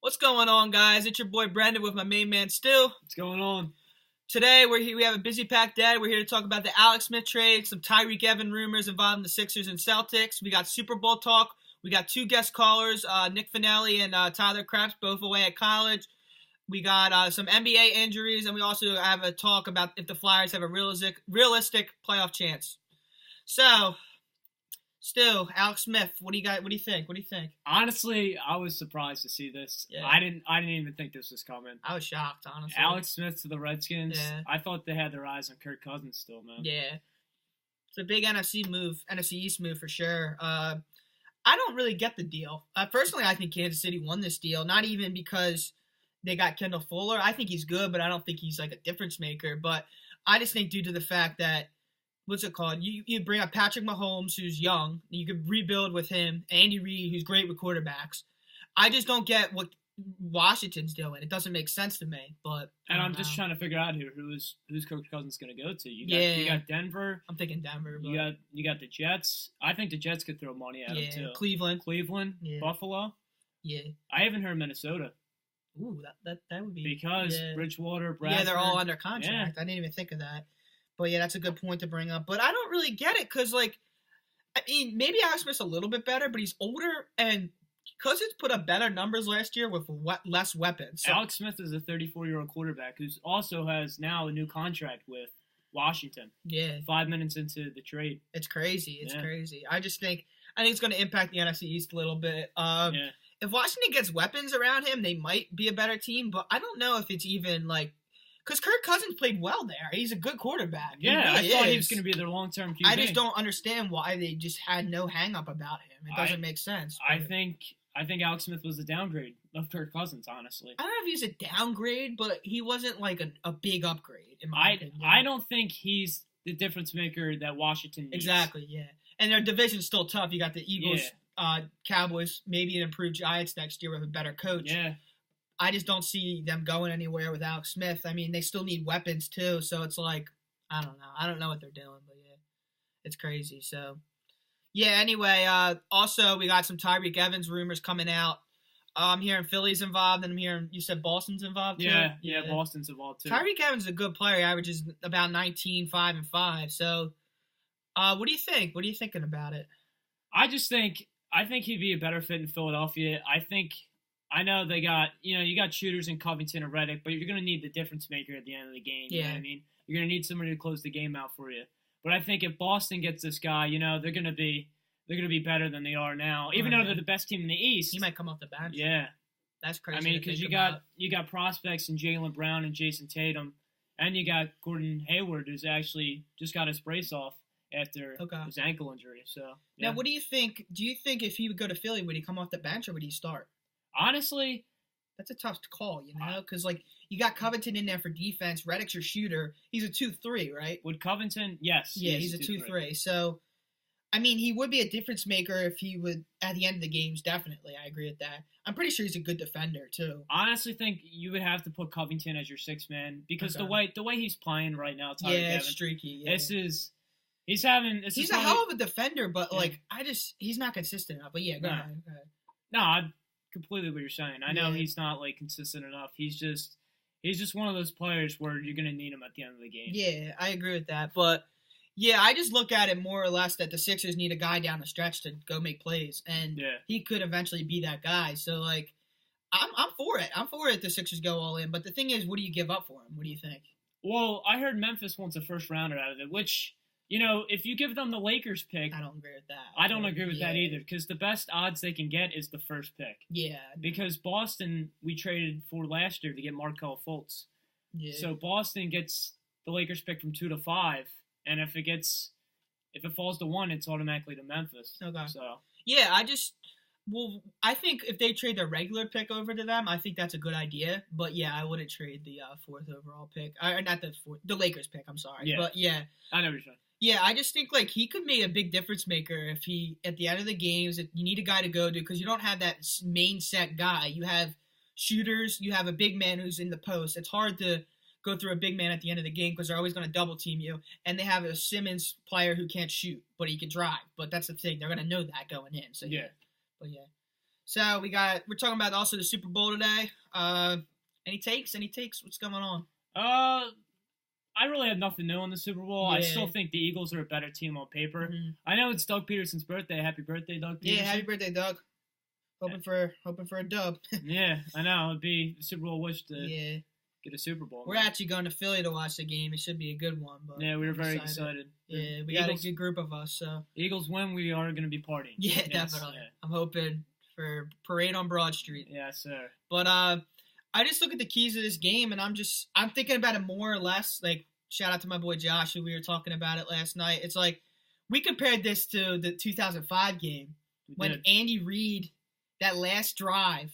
What's going on, guys? It's your boy Brendan with my main man Stu. What's going on? Today we have a busy packed day. We're here to talk about the Alex Smith trade, some Tyreek Evans rumors involving the Sixers and Celtics. We got Super Bowl talk. We got two guest callers, Nick Finelli and Tyler Krabs, both away at college. We got some NBA injuries, and we also have a talk about if the Flyers have a realistic playoff chance. So, Stu, Alex Smith, what do you got? What do you think? Honestly, I was surprised to see this. Yeah. I didn't even think this was coming. I was shocked, honestly. Alex Smith to the Redskins. Yeah. I thought they had their eyes on Kirk Cousins still, man. Yeah. It's a big NFC East move for sure. I don't really get the deal. Personally, I think Kansas City won this deal, not even because they got Kendall Fuller. I think he's good, but I don't think he's like a difference maker. But I just think due to the fact that, what's it called? You bring up Patrick Mahomes, who's young. You could rebuild with him. Andy Reid, who's great with quarterbacks. I just don't get what Washington's doing. It doesn't make sense to me. But I'm just trying to figure out here who's Kirk Cousins going to go to. You got Denver. I'm thinking Denver. But You got the Jets. I think the Jets could throw money at him too. Cleveland. Yeah. Buffalo. Yeah. I haven't heard Minnesota. Ooh, that would be because Bridgewater, Bradford. Yeah, they're all under contract. Yeah. I didn't even think of that. But yeah, that's a good point to bring up. But I don't really get it because, maybe Alex Smith's a little bit better, but he's older, and Cousins put up better numbers last year with less weapons. So, Alex Smith is a 34-year-old quarterback who also has now a new contract with Washington. Yeah. 5 minutes into the trade. It's crazy. It's crazy. I think it's going to impact the NFC East a little bit. If Washington gets weapons around him, they might be a better team, but I don't know if it's even because Kirk Cousins played well there. He's a good quarterback. Yeah, I thought he was going to be their long-term QB. I just don't understand why they just had no hang-up about him. It doesn't make sense. I think Alex Smith was a downgrade of Kirk Cousins, honestly. I don't know if he's a downgrade, but he wasn't like a big upgrade, in my opinion. I don't think he's the difference maker that Washington needs. Exactly, yeah. And their division's still tough. You got the Eagles, Cowboys, maybe an improved Giants next year with a better coach. Yeah. I just don't see them going anywhere with Alex Smith. I mean, they still need weapons too, so it's I don't know. I don't know what they're doing, but yeah, it's crazy. So, yeah. Anyway, also we got some Tyreek Evans rumors coming out. I'm hearing Philly's involved, and I'm hearing you said Boston's involved too. Yeah, Boston's involved too. Tyreek Evans is a good player. He averages about 19, 5, and 5. So, what do you think? What are you thinking about it? I think he'd be a better fit in Philadelphia. I know they got, you got shooters in Covington and Reddick, but you're going to need the difference maker at the end of the game. You know what I mean? You're going to need somebody to close the game out for you. But I think if Boston gets this guy, they're going to be better than they are now. Even though they're the best team in the East. He might come off the bench. Yeah. That's crazy. I mean, because you got prospects in Jaylen Brown and Jason Tatum, and you got Gordon Hayward, who's actually just got his brace off after his ankle injury. So Now, what do you think? Do you think if he would go to Philly, would he come off the bench or would he start? Honestly, that's a tough call, because you got Covington in there for defense. Reddick's your shooter. He's a 2-3, right? Would Covington? Yes. Yeah, he's a 2-3. So, I mean, he would be a difference maker if he would at the end of the games. Definitely, I agree with that. I'm pretty sure he's a good defender too. I honestly think you would have to put Covington as your sixth man because the way he's playing right now, it's streaky. Yeah. He's a hell of a defender, but he's not consistent enough. But yeah, go ahead. No, I completely what you're saying. I know he's not consistent enough. He's just one of those players where you're gonna need him at the end of the game. Yeah, I agree with that. But yeah, I just look at it more or less that the Sixers need a guy down the stretch to go make plays, and he could eventually be that guy. So I'm for it. I'm for it. The Sixers go all in. But the thing is, what do you give up for him? What do you think? Well, I heard Memphis wants a first rounder out of it, which. If you give them the Lakers pick... I don't agree with that. I don't agree with that either, because the best odds they can get is the first pick. Yeah. Because Boston, we traded for last year to get Markelle Fultz. Yeah. So Boston gets the Lakers pick from 2 to 5, and if it falls to 1, it's automatically to Memphis. Okay. So... Yeah, I think if they trade their regular pick over to them, I think that's a good idea. But yeah, I wouldn't trade the 4th overall pick. Not the 4th, the Lakers pick, I'm sorry. Yeah. But yeah. I know what you're saying. Yeah, I just think he could be a big difference maker if he, at the end of the games, you need a guy to go to because you don't have that main set guy. You have shooters, you have a big man who's in the post. It's hard to go through a big man at the end of the game because they're always going to double team you. And they have a Simmons player who can't shoot, but he can drive. But that's the thing. They're going to know that going in. So yeah. But yeah. So we're talking about also the Super Bowl today. Any takes? What's going on? I really have nothing new in the Super Bowl. Yeah. I still think the Eagles are a better team on paper. Mm-hmm. I know it's Doug Peterson's birthday. Happy birthday, Doug Peterson. Yeah, happy birthday, Doug. Hoping for a dub. Yeah, I know. It'd be a Super Bowl wish to get a Super Bowl. We're actually going to Philly to watch the game. It should be a good one. But yeah, we were very excited. Yeah, we got a good group of us. So Eagles win, we are going to be partying. Yeah, definitely. Yeah. I'm hoping for parade on Broad Street. Yes, sir. But I just look at the keys of this game, and I'm thinking about it more or less. Like, shout out to my boy Josh, who we were talking about it last night. It's like we compared this to the 2005 game when Andy Reid, that last drive,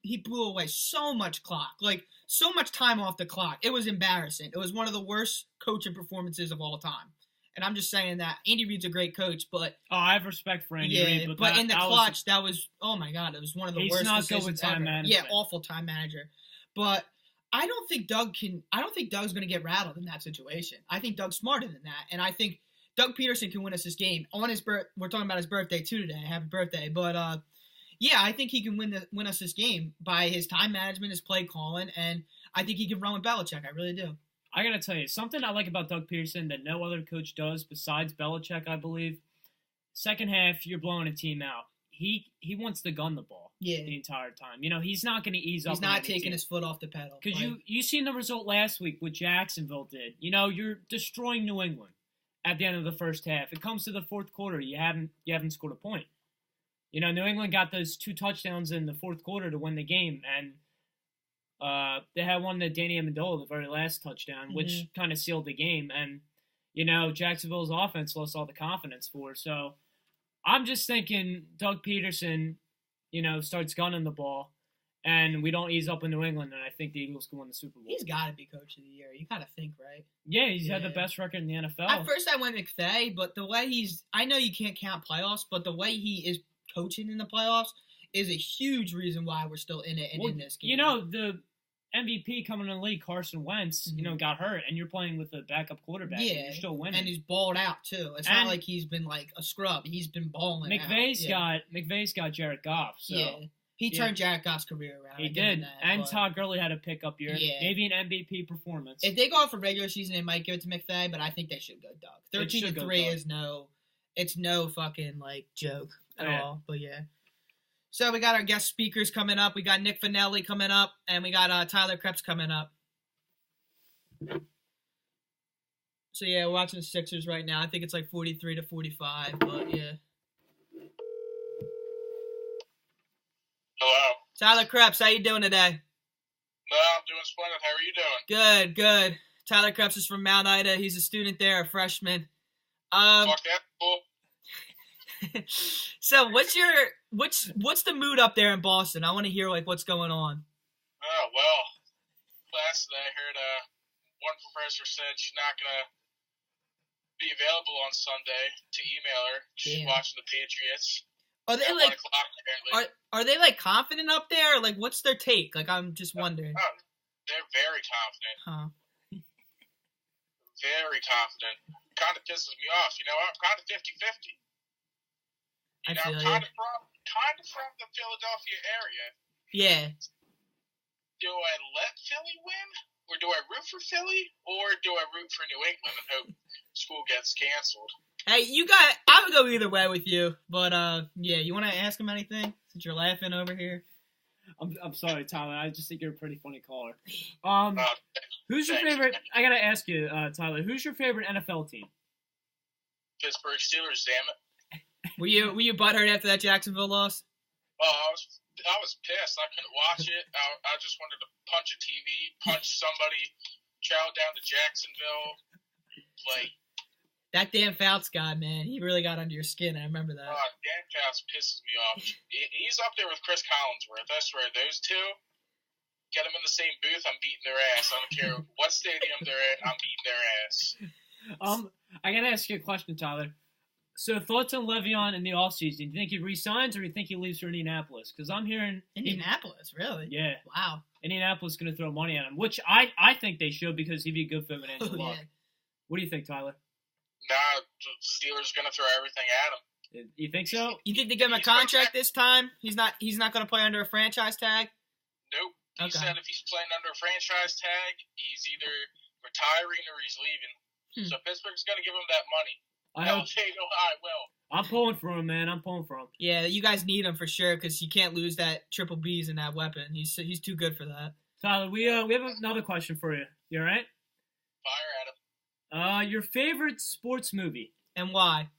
he blew away so much clock, like so much time off the clock. It was embarrassing. It was one of the worst coaching performances of all time. And I'm just saying that Andy Reid's a great coach, but I have respect for Andy Reid. But in the clutch, that was oh my god, it was one of the worst decisions ever. He's not good with time management. Yeah, awful time manager. But I don't think Doug's going to get rattled in that situation. I think Doug's smarter than that, and I think Doug Peterson can win us this game on his birth. We're talking about his birthday too today. Happy birthday! But yeah, I think he can win us this game by his time management, his play calling, and I think he can run with Belichick. I really do. I got to tell you, something I like about Doug Peterson that no other coach does besides Belichick, I believe, second half, you're blowing a team out. He wants to gun the ball the entire time. You know, he's not going to ease up. He's not taking his foot off the pedal. Because you seen the result last week, what Jacksonville did. You know, you're destroying New England at the end of the first half. It comes to the fourth quarter, you haven't scored a point. You know, New England got those 2 touchdowns in the fourth quarter to win the game, and they had one to Danny Amendola, the very last touchdown, which kind of sealed the game. And, you know, Jacksonville's offense lost all the confidence for it. So I'm just thinking Doug Peterson, you know, starts gunning the ball, and we don't ease up in New England, and I think the Eagles can win the Super Bowl. He's got to be Coach of the Year. You got to think, right? Yeah, he's had the best record in the NFL. At first I went McVay, but the way I know you can't count playoffs, but the way he is coaching in the playoffs is a huge reason why we're still in it and in this game. You know, the MVP coming in the league, Carson Wentz, you know, got hurt, and you're playing with a backup quarterback, and you're still winning. And he's balled out, too. It's not like he's been, like, a scrub. He's been balling McVay's got Jared Goff, so. Yeah. He turned Jared Goff's career around. He did. Todd Gurley had a pickup year. Yeah. Maybe an MVP performance. If they go out for regular season, they might give it to McVay, but I think they should go Doug. 13-3 is no fucking, like, joke at all. But, yeah. So we got our guest speakers coming up. We got Nick Finelli coming up, and we got Tyler Krebs coming up. So, yeah, we're watching the Sixers right now. I think it's like 43-45, but, yeah. Hello. Tyler Krebs, how you doing today? No, I'm doing splendid. How are you doing? Good. Tyler Krebs is from Mount Ida. He's a student there, a freshman. Fuck that, cool. So what's the mood up there in Boston? I want to hear like what's going on. Oh well, last night I heard one professor said she's not gonna be available on Sunday to email her. She's watching the Patriots. Are they like 1 o'clock, apparently. Are they like confident up there? Or, like what's their take? Like I'm just wondering. They're very confident. Huh. Very confident. Kind of pisses me off. You know, I'm kind of 50-50. You know, kind of from the Philadelphia area. Yeah. Do I let Philly win? Or do I root for Philly? Or do I root for New England and hope school gets canceled? Hey, I would go either way with you. But, yeah, you want to ask him anything? Since you're laughing over here. I'm sorry, Tyler. I just think you're a pretty funny caller. Who's your favorite? I got to ask you, Tyler, who's your favorite NFL team? Pittsburgh Steelers, damn it. Were you butthurt after that Jacksonville loss? Oh, I was pissed. I couldn't watch it. I just wanted to punch a TV, punch somebody, chow down to Jacksonville. Like that Dan Fouts guy, man, he really got under your skin. I remember that. Dan Fouts pisses me off. He's up there with Chris Collinsworth. I swear, those two. Get them in the same booth, I'm beating their ass. I don't care what stadium they're in. I'm beating their ass. I gotta ask you a question, Tyler. So thoughts on Le'Veon in the offseason? Do you think he resigns or do you think he leaves for Indianapolis? Because I'm hearing Indianapolis, really? Yeah. Wow. Indianapolis is going to throw money at him, which I think they should because he'd be good for him in Andrew Luck. Yeah. What do you think, Tyler? Nah, the Steelers are going to throw everything at him. You think so? You think they give him a contract this time? He's not going to play under a franchise tag? Nope. He said if he's playing under a franchise tag, he's either retiring or he's leaving. So Pittsburgh's going to give him that money. I will. I'm pulling for him, man. I'm pulling for him. Yeah, you guys need him for sure because you can't lose that triple B's in that weapon. He's too good for that. Tyler, we have another question for you. You all right? Fire at him. Your favorite sports movie and why?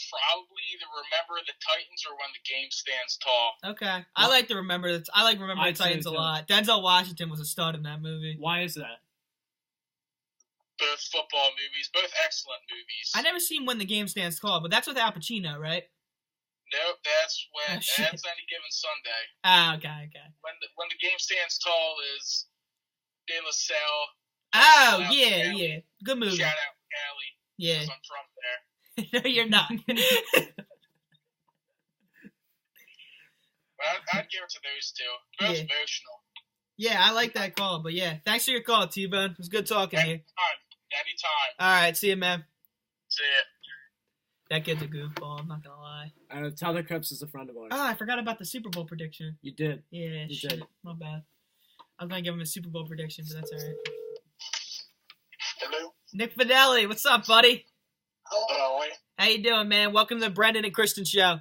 Probably the Remember the Titans or When the Game Stands Tall. Okay, I like Remember the Titans a lot. Denzel Washington was a stud in that movie. Why is that? Both football movies, both excellent movies. I never seen When the Game Stands Tall, but that's with Al Pacino, right? Nope, that's Any Given Sunday. Okay. When the Game Stands Tall is De La Salle. Oh, yeah. Good movie. Shout out Cali. Yeah. I'm from there. No, you're not. But I'd give it to those two. Both emotional. Yeah, I like that call. But yeah, thanks for your call, T-Bone. It was good talking to you. Anytime. All right, see you, man. See ya. That kid's a goofball, I'm not going to lie. Tyler Krebs is a friend of ours. Oh, I forgot about the Super Bowl prediction. You did. Yeah, you did. My bad. I was going to give him a Super Bowl prediction, but that's all right. Hello. Nick Fidelli, what's up, buddy? Hello. How you doing, man? Welcome to the Brendan and Kristen show.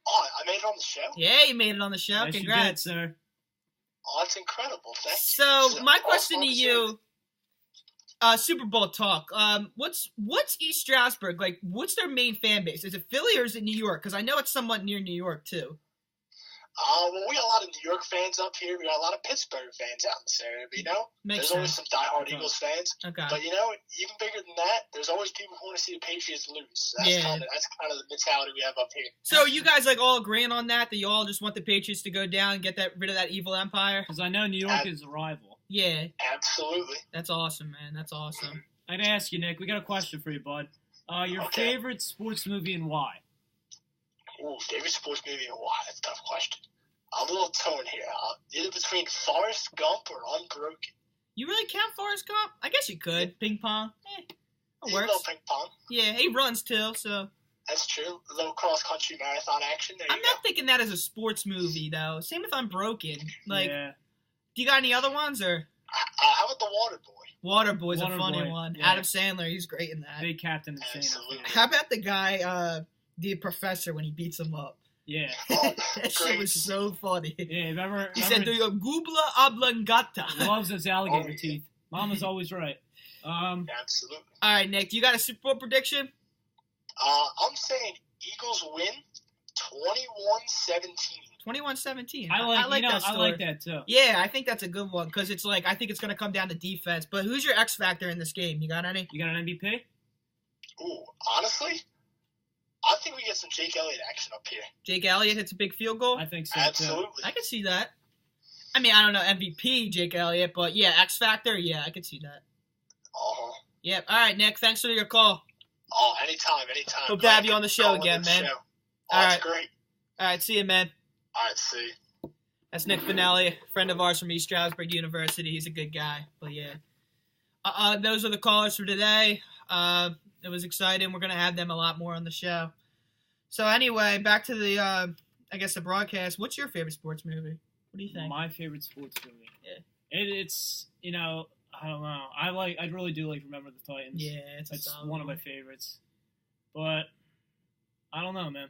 Oh, I made it on the show? Yeah, you made it on the show. Yes, Congrats. You did, sir. Oh, that's incredible. Thank you. So, my question to you, Super Bowl talk. What's East Stroudsburg like? What's their main fan base? Is it Philly or is it New York? Because I know it's somewhat near New York too. Well, we got a lot of New York fans up here. We got a lot of Pittsburgh fans out in this area. But, there's always some diehard Eagles fans. Okay. But, even bigger than that, there's always people who want to see the Patriots lose. That's kind of the mentality we have up here. So are you guys all agreeing on that you all just want the Patriots to go down and get rid of that evil empire? Because I know New York is a rival. Yeah. Absolutely. That's awesome, man. That's awesome. I'd ask you, Nick. We got a question for you, bud. Your favorite sports movie and why? Ooh, favorite sports movie and why? That's a tough question. A little tone here. Either between Forrest Gump or Unbroken. You really count Forrest Gump? I guess you could. Ping pong. It works. A little ping pong. Yeah, he runs too, so. That's true. A little cross-country marathon action. I'm not thinking that as a sports movie, though. Same with Unbroken. Do you got any other ones, or? How about The Waterboy? Waterboy's a funny one. Yeah. Adam Sandler, he's great in that. Big Captain Insane. How about the guy, the professor, when he beats him up? Yeah. That shit was so funny. Yeah, remember? He said, "Do you gubla oblongata?" He loves those alligator teeth. Mama's always right. Absolutely. All right, Nick, do you got a Super Bowl prediction? I'm saying Eagles win 21-17. 21-17. I like that story. I like that too. Yeah, I think that's a good one because it's I think it's going to come down to defense. But who's your X factor in this game? You got any? You got an MVP? Ooh, honestly, I think we get some Jake Elliott action up here. Jake Elliott hits a big field goal? I think so, absolutely. Too. I can see that. I mean, I don't know MVP Jake Elliott, but yeah, X Factor, yeah, I can see that. Uh-huh. Yep. All right, Nick, thanks for your call. Oh, anytime. Hope to have you on the show again, man. That's great. All right, see you, man. All right, see you. That's Nick Finelli, friend of ours from East Stroudsburg University. He's a good guy, but yeah. Those are the callers for today. It was exciting. We're going to have them a lot more on the show. So anyway, back to the, the broadcast. What's your favorite sports movie? What do you think? My favorite sports movie? Yeah. It's, I don't know. I really do Remember the Titans. Yeah, it's one of my favorites. But, I don't know, man.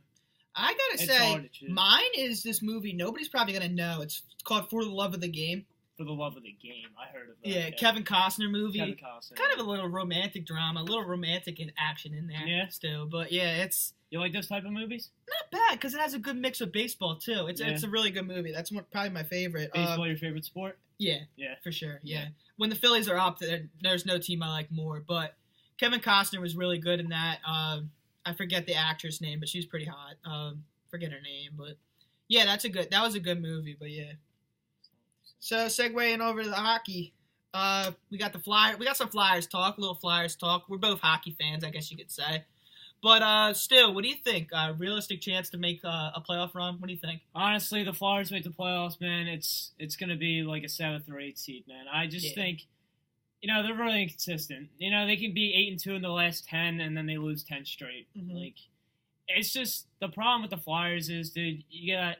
I gotta say, mine is this movie nobody's probably going to know. It's called For the Love of the Game. For the Love of the Game. I heard of that. Yeah, Kevin Costner movie. Kevin Costner. Kind of a little romantic drama, a little romantic action in there. Yeah. Still, but yeah, it's... You like those type of movies? Not bad, because it has a good mix of baseball, too. It's a really good movie. That's probably my favorite. Baseball your favorite sport? Yeah. Yeah. For sure, yeah. When the Phillies are up, there's no team I like more, but Kevin Costner was really good in that. I forget the actress name, but she was pretty hot. Forget her name, but yeah, that was a good movie, but yeah. So segueing over to the hockey, we got some Flyers talk, little Flyers talk. We're both hockey fans, I guess you could say. But still, what do you think? Realistic chance to make a playoff run? What do you think? Honestly, the Flyers make the playoffs, man. It's going to be like a 7th or 8th seed, man. I just think, they're really inconsistent. They can be 8-2 in the last 10, and then they lose 10 straight. Mm-hmm. Like, it's just the problem with the Flyers is, dude, you got,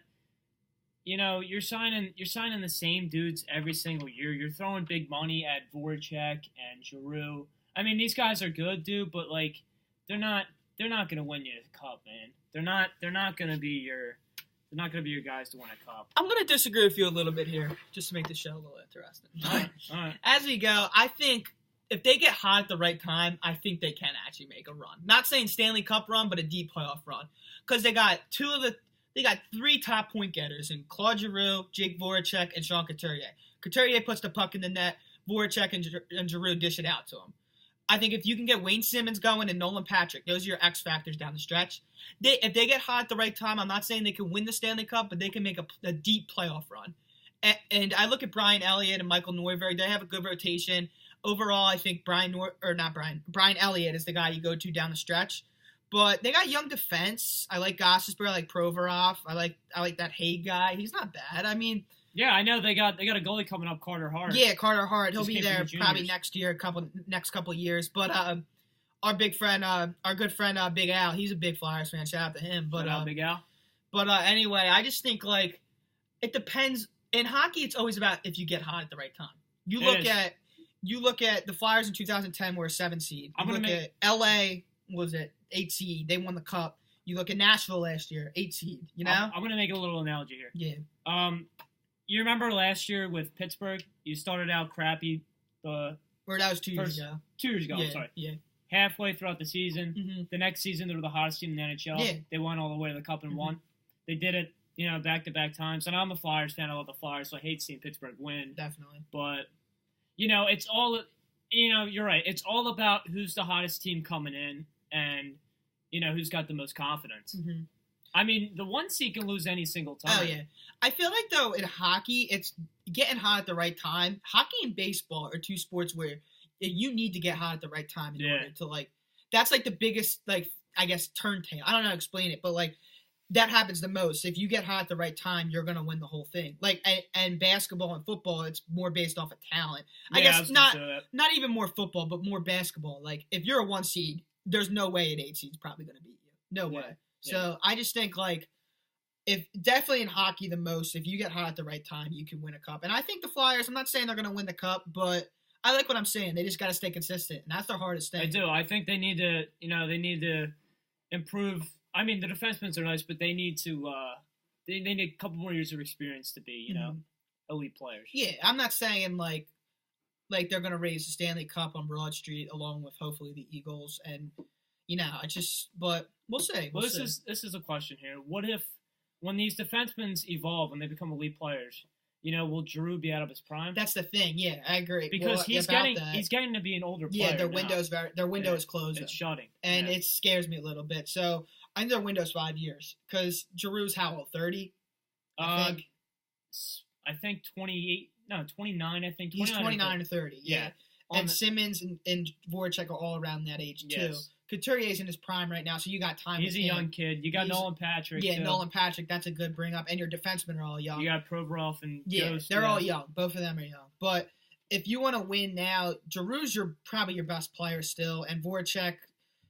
you're signing the same dudes every single year. You're throwing big money at Voracek and Giroux. I mean, these guys are good, dude, but like, they're not gonna win you a cup, man. They're not gonna be your guys to win a cup. I'm gonna disagree with you a little bit here, just to make the show a little interesting. All right. As we go, I think if they get hot at the right time, I think they can actually make a run. Not saying Stanley Cup run, but a deep playoff run, because they got three top point getters in Claude Giroux, Jake Voracek, and Sean Couturier. Couturier puts the puck in the net. Voracek and Giroux dish it out to him. I think if you can get Wayne Simmons going and Nolan Patrick, those are your X factors down the stretch. If they get hot at the right time, I'm not saying they can win the Stanley Cup, but they can make a deep playoff run. And I look at Brian Elliott and Michael Neuvirth. They have a good rotation. Overall, I think Brian Elliott is the guy you go to down the stretch. But they got young defense. I like Gostisbehere. I like Provorov. I like that Hague guy. He's not bad. I mean, yeah, I know they got a goalie coming up, Carter Hart. Yeah, Carter Hart. He'll be there probably next year, next couple years. But our good friend Big Al, he's a big Flyers fan. Shout out to him. But Big Al. But anyway, I just think like it depends. In hockey, it's always about if you get hot at the right time. You look at the Flyers in 2010 were a 7 seed. You look at LA, was it 8 seed? They won the cup. You look at Nashville last year, 8 seed. You know, I'm gonna make a little analogy here. Yeah. You remember last year with Pittsburgh? You started out crappy. Or that was 2 years ago. 2 years ago, yeah, I'm sorry. Yeah. Halfway throughout the season. Mm-hmm. The next season, they were the hottest team in the NHL. Yeah. They won all the way to the Cup and won. They did it, back-to-back times. And I'm a Flyers fan. I love the Flyers, so I hate seeing Pittsburgh win. Definitely. But, it's all, you're right. It's all about who's the hottest team coming in and, who's got the most confidence. Mm-hmm. I mean, the 1 seed can lose any single time. Oh, yeah. I feel like, though, in hockey, it's getting hot at the right time. Hockey and baseball are two sports where you need to get hot at the right time in order to, like, that's, like, the biggest, like, I guess, turntable. I don't know how to explain it, but, like, that happens the most. If you get hot at the right time, you're going to win the whole thing. Like, and basketball and football, it's more based off of talent. Yeah, I guess not even more football, but more basketball. Like, if you're a 1 seed, there's no way an 8 seed's probably going to beat you. No way. So I just think, like, if definitely in hockey the most, if you get hot at the right time, you can win a cup. And I think the Flyers, I'm not saying they're going to win the cup, but I like what I'm saying. They just got to stay consistent, and that's their hardest thing. I do. I think they need to, improve. I mean, the defensemen are nice, but they need to, they need a couple more years of experience to be, elite players. Yeah, I'm not saying, like they're going to raise the Stanley Cup on Broad Street along with hopefully the Eagles, and, but we'll see. This is a question here. What if, when these defensemen evolve and they become elite players, will Giroux be out of his prime? That's the thing. Yeah, I agree. Because he's getting to be an older player. Yeah, their window is closing. It's shutting, and it scares me a little bit. So I think their window's 5 years because Giroux's how old? 30. I think 28. No, 29. I think he's 29 or 30. Yeah. And Simmons and Voracek are all around that age too. Yes. Couturier's in his prime right now, so you got time. He's a young kid. You got Nolan Patrick. Yeah, too. Nolan Patrick. That's a good bring up. And your defensemen are all young. You got Provorov and Ghost. They're all young. Both of them are young. But if you want to win now, Giroux's probably your best player still, and Voracek,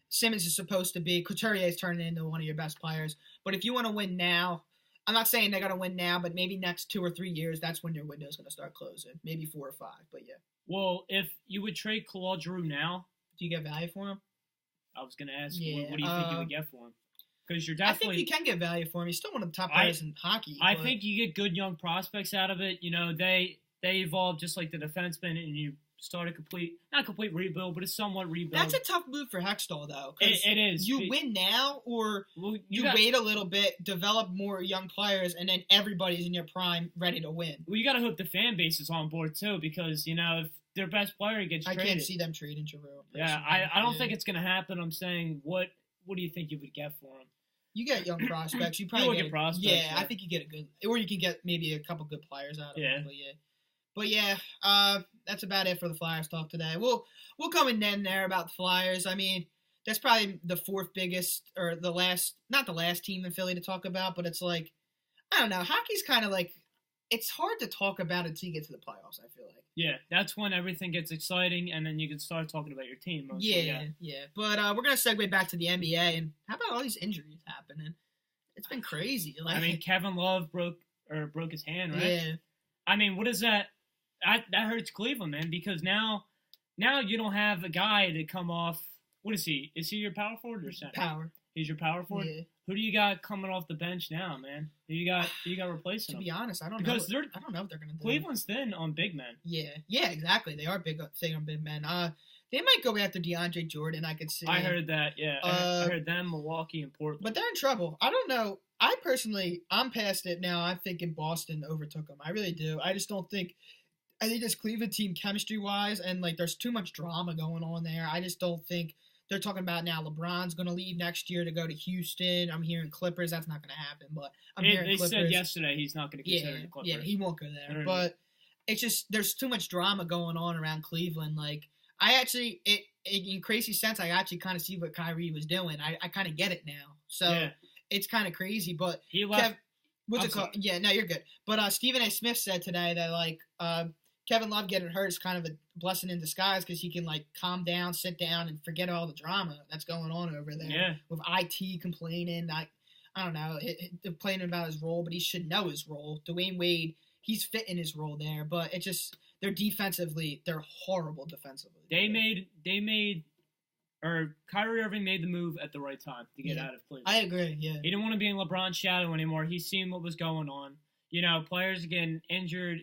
Simmons is supposed to be. Couturier's turning into one of your best players. But if you want to win now, I'm not saying they're going to win now, but maybe next 2 or 3 years, that's when your window's going to start closing. Maybe 4 or 5, but yeah. Well, if you would trade Claude Giroux now, do you get value for him? I was going to ask, what do you think you would get for him? Because you're definitely. I think you can get value for him. He's still one of the top players in hockey. I think you get good young prospects out of it. They evolve just like the defensemen, and you start not a complete rebuild, but a somewhat rebuild. That's a tough move for Hextall, though. It is. You win now, or you wait a little bit, develop more young players, and then everybody's in your prime ready to win. Well, you got to hope the fan base is on board, too, because, if their best player gets traded. I can't see them trading Giroux. Yeah, I don't think it's going to happen. I'm saying, what do you think you would get for him? You get young prospects. You probably get prospects. Yeah, I think you get a good, or you can get maybe a couple good players out of it. But yeah, that's about it for the Flyers talk today. We'll come in then there about the Flyers. I mean, that's probably the fourth biggest, or not the last team in Philly to talk about, but it's like, I don't know. Hockey's kind of like, it's hard to talk about it until you get to the playoffs, I feel like. Yeah, that's when everything gets exciting, and then you can start talking about your team. Mostly, yeah. But we're going to segue back to the NBA, and how about all these injuries happening? It's been crazy. Like, I mean, Kevin Love broke his hand, right? Yeah. I mean, what is that? That hurts Cleveland, man, because now you don't have a guy to come off. What is he? Is he your power forward or center? Power. He's your power forward? Yeah. Who do you got coming off the bench now, man? Who you got replacing him? To be honest, I don't know. I don't know what they're going to do. Cleveland's thin on big men. Yeah, exactly. They are thin on big men. They might go after DeAndre Jordan, I could see. I heard that, yeah. I heard them, Milwaukee, and Portland. But they're in trouble. I don't know. I'm past it now. I'm thinking Boston overtook them. I really do. I think this Cleveland team chemistry-wise, and, like, there's too much drama going on there. I just don't think they're talking about now LeBron's going to leave next year to go to Houston. I'm hearing Clippers. That's not going to happen, but I'm hearing Clippers. They said yesterday he's not going to consider the Clippers. Yeah, he won't go there. But it's just there's too much drama going on around Cleveland. Like, in crazy sense, I actually kind of see what Kyrie was doing. I kind of get it now. So it's kind of crazy. But he left. What's it called? Yeah, no, you're good. But Stephen A. Smith said today that, like, Kevin Love getting hurt is kind of a blessing in disguise because he can, like, calm down, sit down, and forget all the drama that's going on over there. Yeah. With IT complaining, I don't know, complaining about his role, but he should know his role. Dwayne Wade, he's fit in his role there, but it's just they're horrible defensively. Kyrie Irving made the move at the right time to get out of Cleveland. I agree. Yeah. He didn't want to be in LeBron's shadow anymore. He's seen what was going on. You know, players getting injured.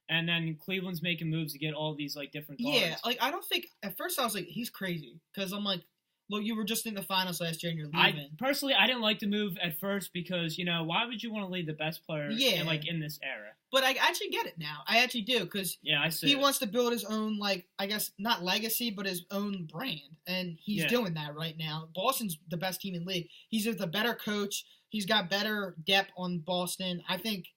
And then Cleveland's making moves to get all these, like, different guards. Yeah, like, I don't think – at first I was like, he's crazy. Because I'm like, look, you were just in the finals last year and you're leaving. I didn't like the move at first because, you know, why would you want to lead the best player in this era? But I actually get it now. I actually do because he wants to build his own, like, I guess, not legacy, but his own brand. And he's doing that right now. Boston's the best team in the league. He's the better coach. He's got better depth on Boston. I think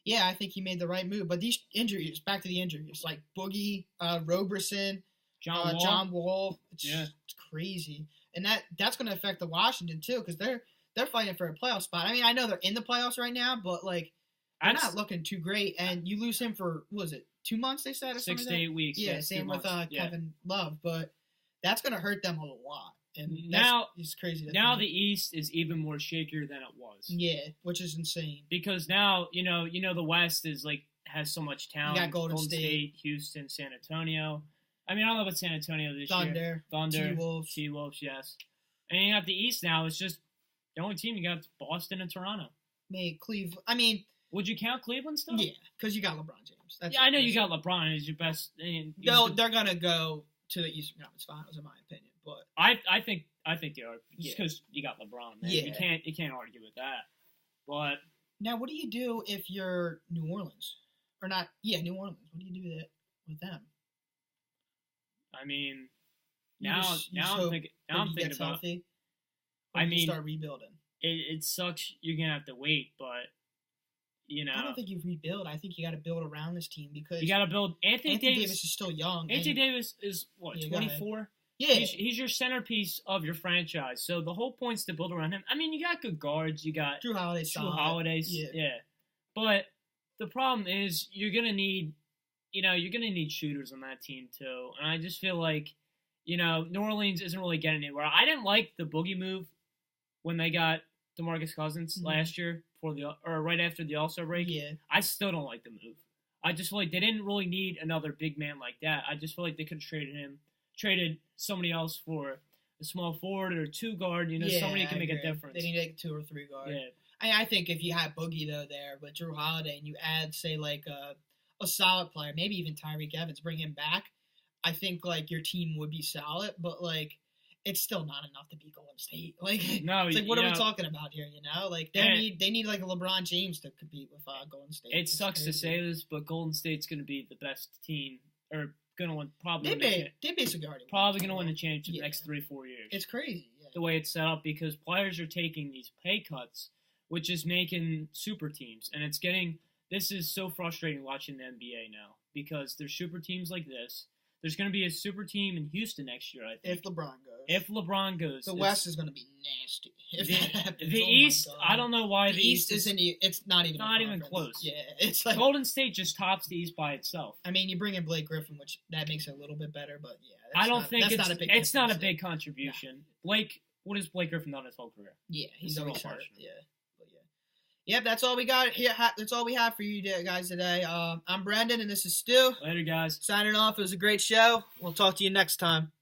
he made the right move. But these injuries, back to the injuries, like Boogie, Roberson, John Wall, it's crazy. And that's going to affect the Washington, too, because they're fighting for a playoff spot. I mean, I know they're in the playoffs right now, but, like, they're not looking too great. And you lose him for, 2 months, they said? Or 6 to 8 weeks. Yeah, same with Kevin Love. But that's going to hurt them a lot. And it's crazy. Now the East is even more shakier than it was. Yeah, which is insane. Because now, you know the West is, like, has so much talent. You got Golden State, Houston, San Antonio. I mean, I don't know about San Antonio this year. Thunder, T-Wolves, yes. And you have the East now. It's just the only team you got is Boston and Toronto. Cleveland. I mean, would you count Cleveland still? Yeah, because you got LeBron James. I know you got LeBron as your best. They're gonna go to the Eastern Conference Finals, in my opinion. But I think they are just because you got LeBron. Man. Yeah, you can't argue with that. But now, what do you do if you're New Orleans or not? Yeah, New Orleans. What do you do with them? I mean, now I'm thinking about. Healthy, I mean, start rebuilding. It sucks. You're gonna have to wait, but you know, I don't think you rebuild. I think you got to build around this team because you got to build. Anthony Davis is still young. Anthony Davis is what 24. Yeah, he's your centerpiece of your franchise. So the whole point's to build around him. I mean, you got good guards. You got Drew Holiday. Yeah. But the problem is you're gonna need shooters on that team too. And I just feel like, New Orleans isn't really getting anywhere. I didn't like the Boogie move when they got DeMarcus Cousins last year right after the All-Star break. Yeah. I still don't like the move. I just feel like they didn't really need another big man like that. I just feel like they could have traded somebody else for a small forward or two guard. Somebody who can make a difference. They need like 2 or 3 guard. Yeah. I think if you had Boogie though there with Drew Holiday and you add say like a solid player, maybe even Tyreke Evans, bring him back, I think like your team would be solid. But like it's still not enough to beat Golden State. Like no, it's like what are we talking about here? Like they need like a LeBron James to compete with Golden State. It sucks to say this, but Golden State's going to be the best team or going to win probably. They basically already probably going to win the championship the next 3-4 years. It's crazy. Yeah. The way it's set up because players are taking these pay cuts, which is making super teams, and this is so frustrating watching the NBA now because there's super teams like this. there's going to be a super team in Houston next year, I think. If LeBron goes. The West is going to be nasty. If that happens. The East, I don't know why the East isn't. It's not even close. Yeah, it's like Golden State just tops the East by itself. I mean, you bring in Blake Griffin, which that makes it a little bit better, but yeah, I don't think it's not a big contribution. No. What has Blake Griffin done his whole career? Yeah, he's always hurt. Yeah. Yep, that's all we got here. That's all we have for you guys today. I'm Brendan, and this is Stu. Later, guys. Signing off. It was a great show. We'll talk to you next time.